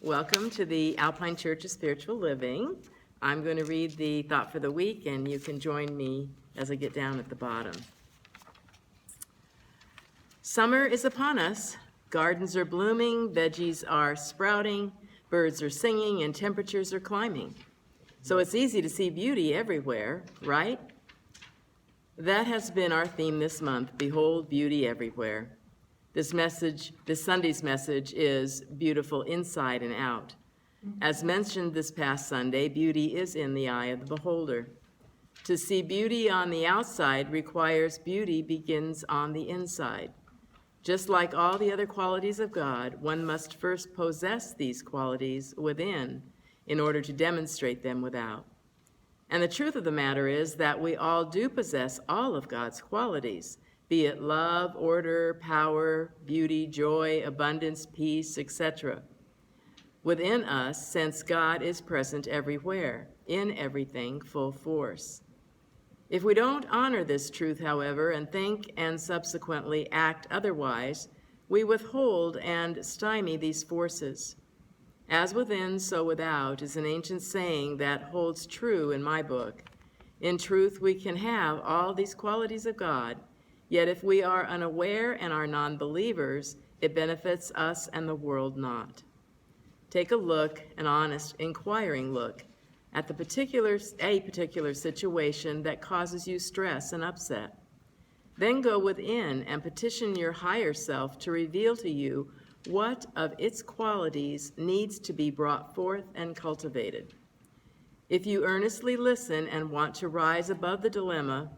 Welcome to the Alpine Church of Spiritual Living. I'm going to read the thought for the week, and you can join me as I get down at the bottom. Summer is upon us. Gardens are blooming, veggies are sprouting, birds are singing, and temperatures are climbing. So it's easy to see beauty everywhere, right? That has been our theme this month, Behold Beauty Everywhere. This Sunday's message is beautiful inside and out. As mentioned this past Sunday, beauty is in the eye of the beholder. To see beauty on the outside requires beauty begins on the inside. Just like all the other qualities of God, one must first possess these qualities within in order to demonstrate them without. And the truth of the matter is that we all do possess all of God's qualities, be it love, order, power, beauty, joy, abundance, peace, etc. within us, since God is present everywhere, in everything, full force. If we don't honor this truth, however, and think and subsequently act otherwise, we withhold and stymie these forces. As within, so without is an ancient saying that holds true in my book. In truth, we can have all these qualities of God, yet if we are unaware and are non-believers, it benefits us and the world not. Take a look, an honest, inquiring look, at a particular situation that causes you stress and upset. Then go within and petition your higher self to reveal to you what of its qualities needs to be brought forth and cultivated. If you earnestly listen and want to rise above the dilemma,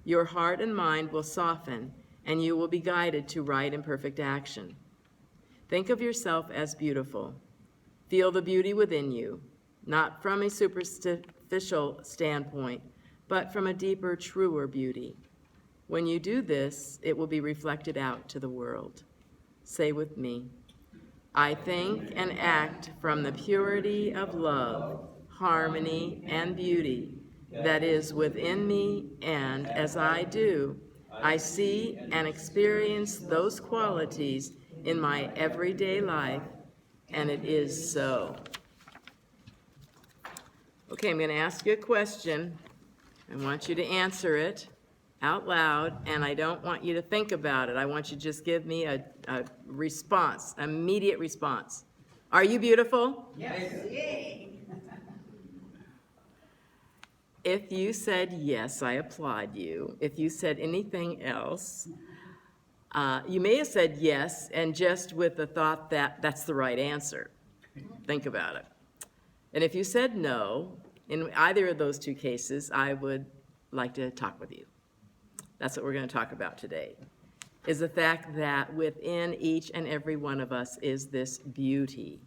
your heart and mind will soften, and you will be guided to right and perfect action. Think of yourself as beautiful. Feel the beauty within you, not from a superficial standpoint, but from a deeper, truer beauty. When you do this, it will be reflected out to the world. Say with me, I think and act from the purity of love, harmony, and beauty that is within me, and as I do, I see and experience those qualities in my everyday life, and it is so. Okay, I'm going to ask you a question. I want you to answer it out loud, and I don't want you to think about it. I want you to just give me a response, immediate response. Are you beautiful? Yes. If you said yes, I applaud you. If you said anything else, you may have said yes, and just with the thought that that's the right answer. Think about it. And if you said no, in either of those two cases, I would like to talk with you. That's what we're going to talk about today, is the fact that within each and every one of us is this beauty.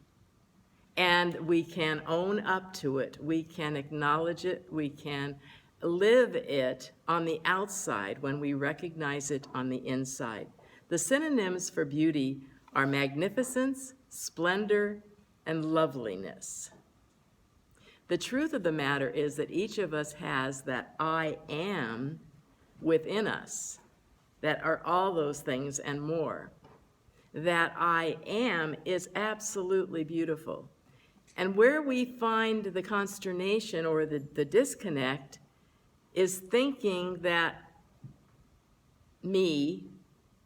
And we can own up to it, we can acknowledge it, we can live it on the outside when we recognize it on the inside. The synonyms for beauty are magnificence, splendor, and loveliness. The truth of the matter is that each of us has that I am within us, that are all those things and more. That I am is absolutely beautiful. And where we find the consternation or the disconnect is thinking that me,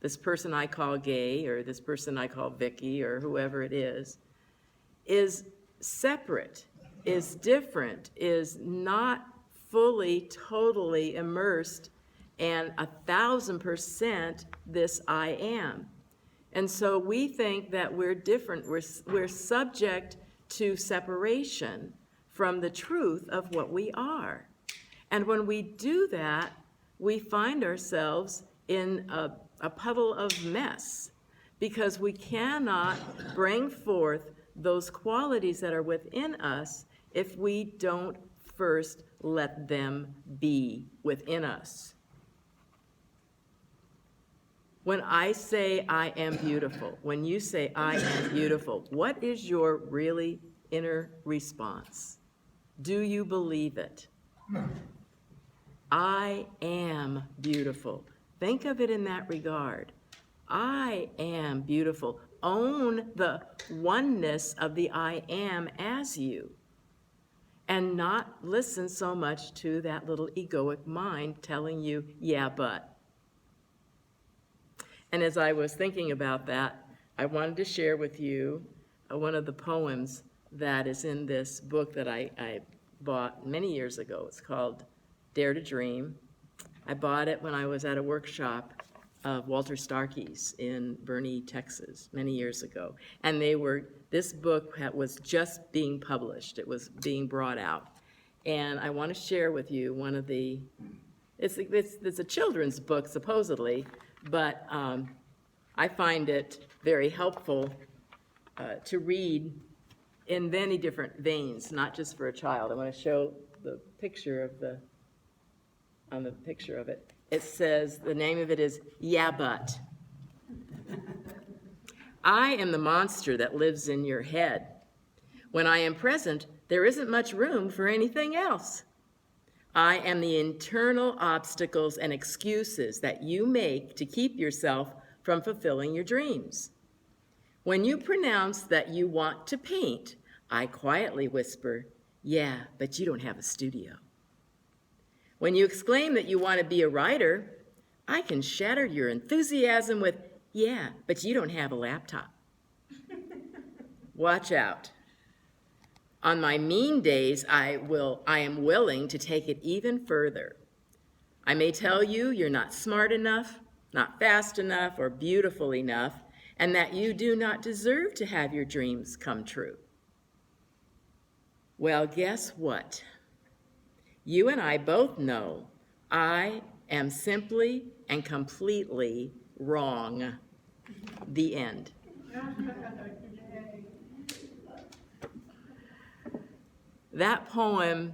this person I call Gay, or this person I call Vicky, or whoever it is separate, is different, is not fully, totally immersed, and 1,000% this I am. And so we think that we're different, we're subject to separation from the truth of what we are. And when we do that, we find ourselves in a puddle of mess, because we cannot bring forth those qualities that are within us if we don't first let them be within us. When I say I am beautiful, when you say I am beautiful, what is your really inner response? Do you believe it? I am beautiful. Think of it in that regard. I am beautiful. own the oneness of the I am as you, and not listen so much to that little egoic mind telling you, yeah, but. And as I was thinking about that, I wanted to share with you one of the poems that is in this book that I bought many years ago. It's called Dare to Dream. I bought it when I was at a workshop of Walter Starkey's in Boerne, Texas, many years ago. And this book was just being published. It was being brought out. And I want to share with you one of the, it's a children's book supposedly, but I find it very helpful to read in many different veins, not just for a child. I want to show the picture on the picture of it. It says, the name of it is Yeah But. I am the monster that lives in your head. When I am present, there isn't much room for anything else. I am the internal obstacles and excuses that you make to keep yourself from fulfilling your dreams. When you pronounce that you want to paint, I quietly whisper, yeah, but you don't have a studio. When you exclaim that you want to be a writer, I can shatter your enthusiasm with, yeah, but you don't have a laptop. Watch out. On my mean days, I am willing to take it even further. I may tell you you're not smart enough, not fast enough, or beautiful enough, and that you do not deserve to have your dreams come true. Well, guess what? You and I both know I am simply and completely wrong. The end. That poem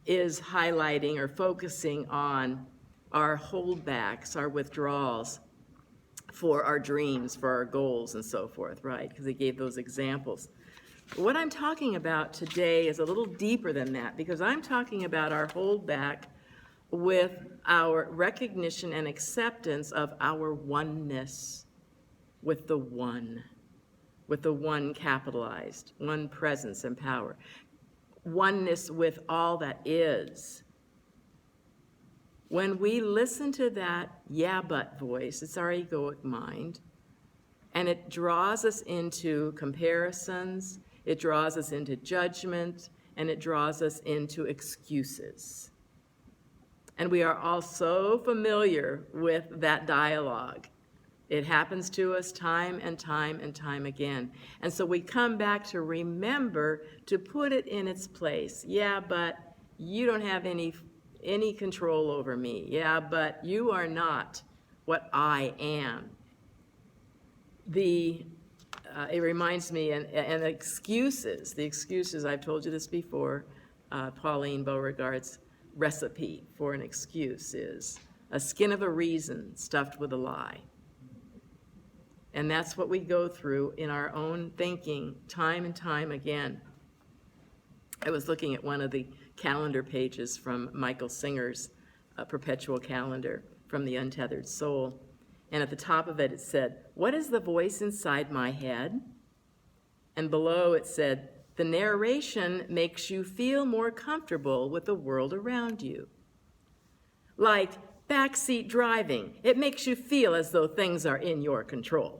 is highlighting or focusing on our holdbacks, our withdrawals for our dreams, for our goals, and so forth, right? Because he gave those examples. What I'm talking about today is a little deeper than that, because I'm talking about our holdback with our recognition and acceptance of our oneness with the one capitalized, one presence and power. Oneness with all that is. When we listen to that yeah but voice, it's our egoic mind, and it draws us into comparisons, it draws us into judgment, and it draws us into excuses. And we are all so familiar with that dialogue. It happens to us time and time and time again. And so we come back to remember to put it in its place. Yeah, but you don't have any control over me. Yeah, but you are not what I am. It reminds me, and the excuses, I've told you this before, Pauline Beauregard's recipe for an excuse is a skin of a reason stuffed with a lie. And that's what we go through in our own thinking time and time again. I was looking at one of the calendar pages from Michael Singer's perpetual calendar from the Untethered Soul. And at the top of it, it said, "What is the voice inside my head?" And below it said, "The narration makes you feel more comfortable with the world around you." Like backseat driving, it makes you feel as though things are in your control.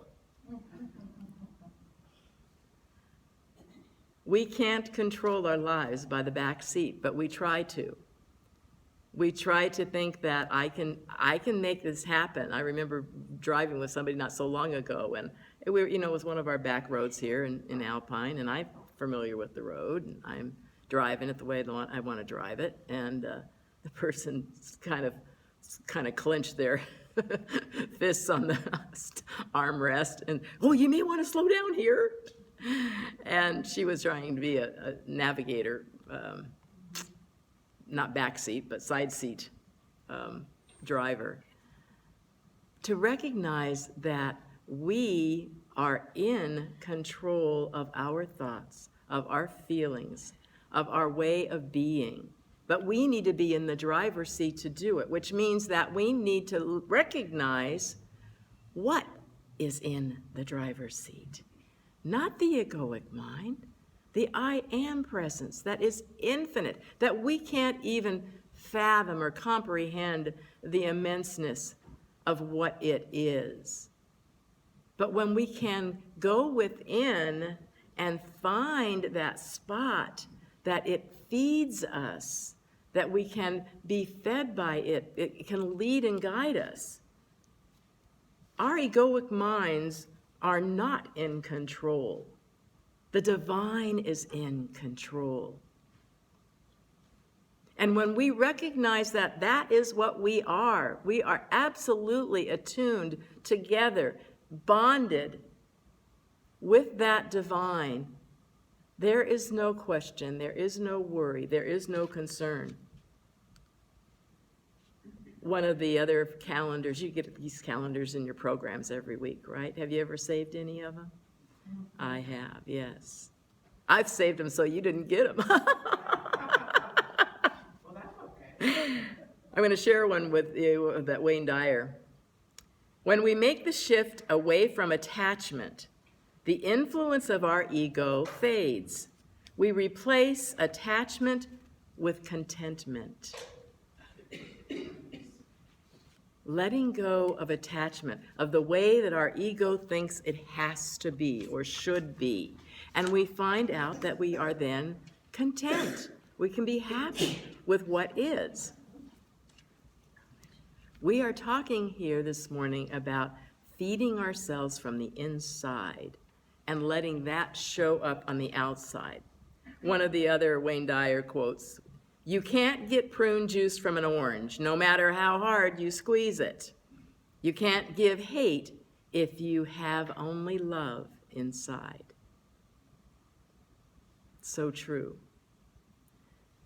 We can't control our lives by the back seat, but we try to. We try to think that I can make this happen. I remember driving with somebody not so long ago, and it was one of our back roads here in Alpine, and I'm familiar with the road, and I'm driving it the way I want to drive it, and the person kind of clenched their fists on the armrest, and, "Oh, you may want to slow down here." And she was trying to be a navigator, not back seat, but side seat driver. To recognize that we are in control of our thoughts, of our feelings, of our way of being. But we need to be in the driver's seat to do it, which means that we need to recognize what is in the driver's seat. Not the egoic mind, the I am presence that is infinite, that we can't even fathom or comprehend the immenseness of what it is. But when we can go within and find that spot that it feeds us, that we can be fed by it, it can lead and guide us. Our egoic minds are not in control. The divine is in control. And when we recognize that that is what we are absolutely attuned together, bonded with that divine. There is no question, there is no worry, there is no concern. One of the other calendars, you get these calendars in your programs every week, right? Have you ever saved any of them? I have, yes. I've saved them so you didn't get them. Well, that's okay. I'm going to share one with you that Wayne Dyer. When we make the shift away from attachment, the influence of our ego fades. We replace attachment with contentment. Letting go of attachment, of the way that our ego thinks it has to be or should be. And we find out that we are then content. We can be happy with what is. We are talking here this morning about feeding ourselves from the inside and letting that show up on the outside. One of the other Wayne Dyer quotes, "You can't get prune juice from an orange, no matter how hard you squeeze it. You can't give hate if you have only love inside." So true.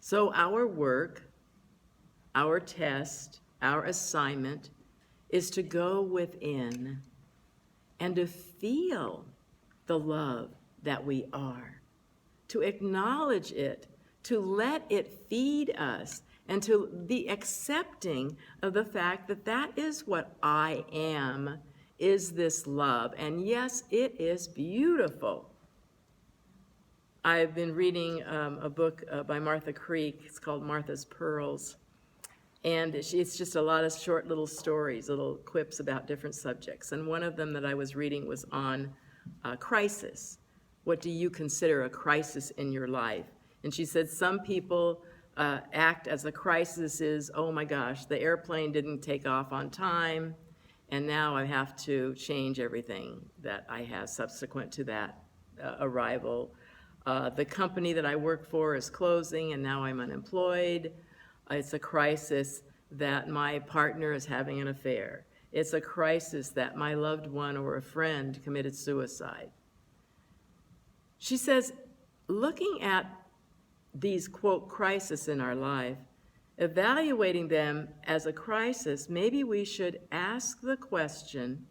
So our work, our test, our assignment is to go within and to feel the love that we are, to acknowledge it, to let it feed us, and to be accepting of the fact that that is what I am, is this love. And yes, it is beautiful. I've been reading a book by Martha Creek. It's called Martha's Pearls. And it's just a lot of short little stories, little quips about different subjects. And one of them that I was reading was on crisis. What do you consider a crisis in your life? And she said some people act as a crisis is, oh my gosh, the airplane didn't take off on time, and now I have to change everything that I have subsequent to that arrival. The company that I work for is closing, and now I'm unemployed. It's a crisis that my partner is having an affair. It's a crisis that my loved one or a friend committed suicide. She says, looking at these, quote, crises in our life, evaluating them as a crisis, maybe we should ask the question,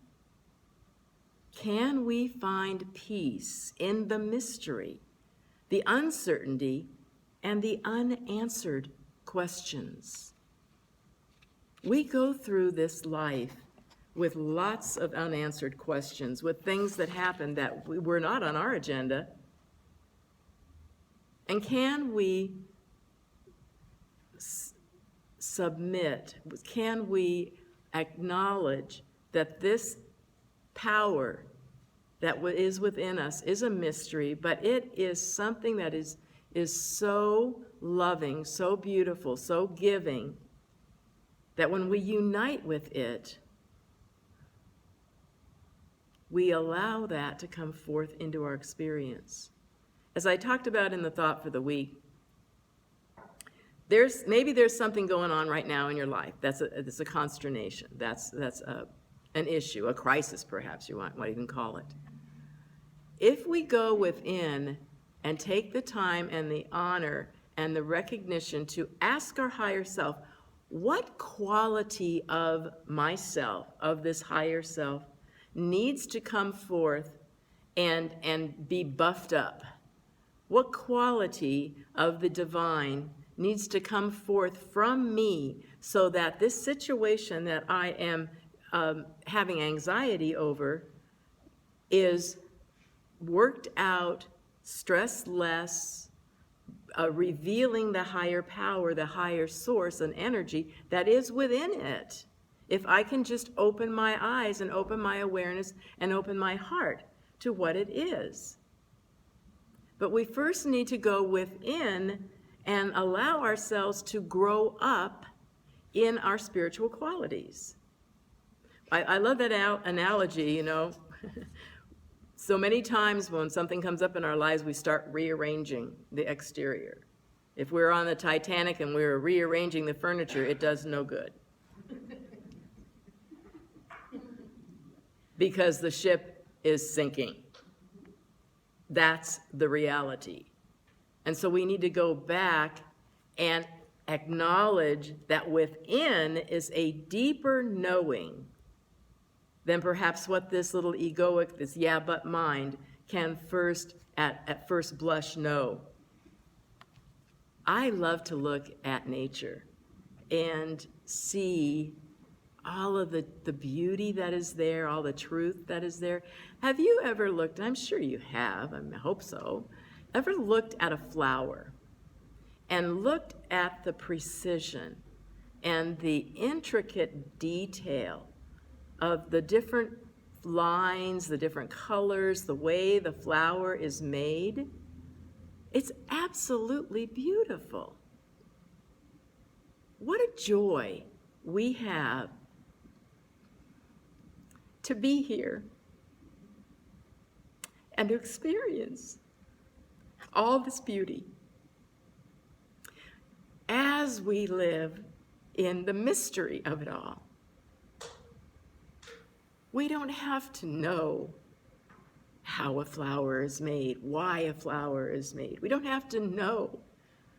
can we find peace in the mystery, the uncertainty, and the unanswered questions? We go through this life with lots of unanswered questions, with things that happen that were not on our agenda. And can we submit, can we acknowledge that this power that is within us is a mystery, but it is something that is so loving, so beautiful, so giving, that when we unite with it, we allow that to come forth into our experience. As I talked about in the thought for the week, maybe there's something going on right now in your life that's a consternation, that's an issue, a crisis perhaps you might even call it. If we go within and take the time and the honor and the recognition to ask our higher self, what quality of myself, of this higher self, needs to come forth and be buffed up? What quality of the divine needs to come forth from me so that this situation that I am having anxiety over is worked out, stress less, revealing the higher power, the higher source and energy that is within it. If I can just open my eyes and open my awareness and open my heart to what it is. But we first need to go within and allow ourselves to grow up in our spiritual qualities. I love that analogy, you know. So many times when something comes up in our lives, we start rearranging the exterior. If we're on the Titanic and we're rearranging the furniture, it does no good. Because the ship is sinking. That's the reality. And so we need to go back and acknowledge that within is a deeper knowing than perhaps what this little egoic, this yeah but mind can at first blush know. I love to look at nature and see all of the beauty that is there, all the truth that is there. Have you ever looked, I'm sure you have, I hope so, ever looked at a flower and looked at the precision and the intricate detail of the different lines, the different colors, the way the flower is made? It's absolutely beautiful. What a joy we have to be here and to experience all this beauty as we live in the mystery of it all. We don't have to know how a flower is made, why a flower is made. We don't have to know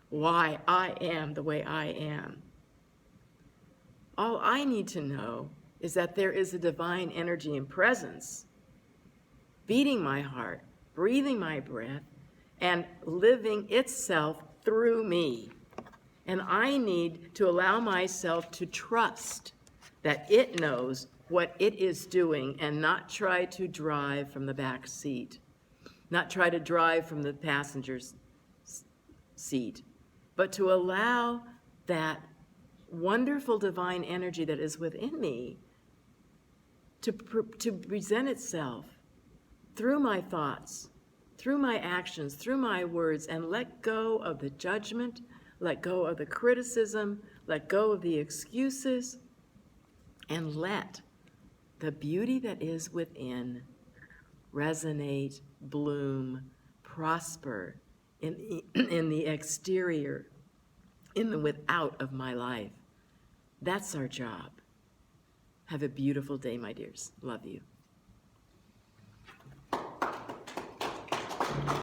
why I am the way I am. All I need to know is that there is a divine energy and presence beating my heart, breathing my breath, and living itself through me. And I need to allow myself to trust that it knows what it is doing and not try to drive from the back seat, not try to drive from the passenger's seat, but to allow that wonderful divine energy that is within me to present itself through my thoughts, through my actions, through my words, and let go of the judgment, let go of the criticism, let go of the excuses, and let the beauty that is within resonate, bloom, prosper in the exterior, in the without of my life. That's our job. Have a beautiful day, my dears. Love you.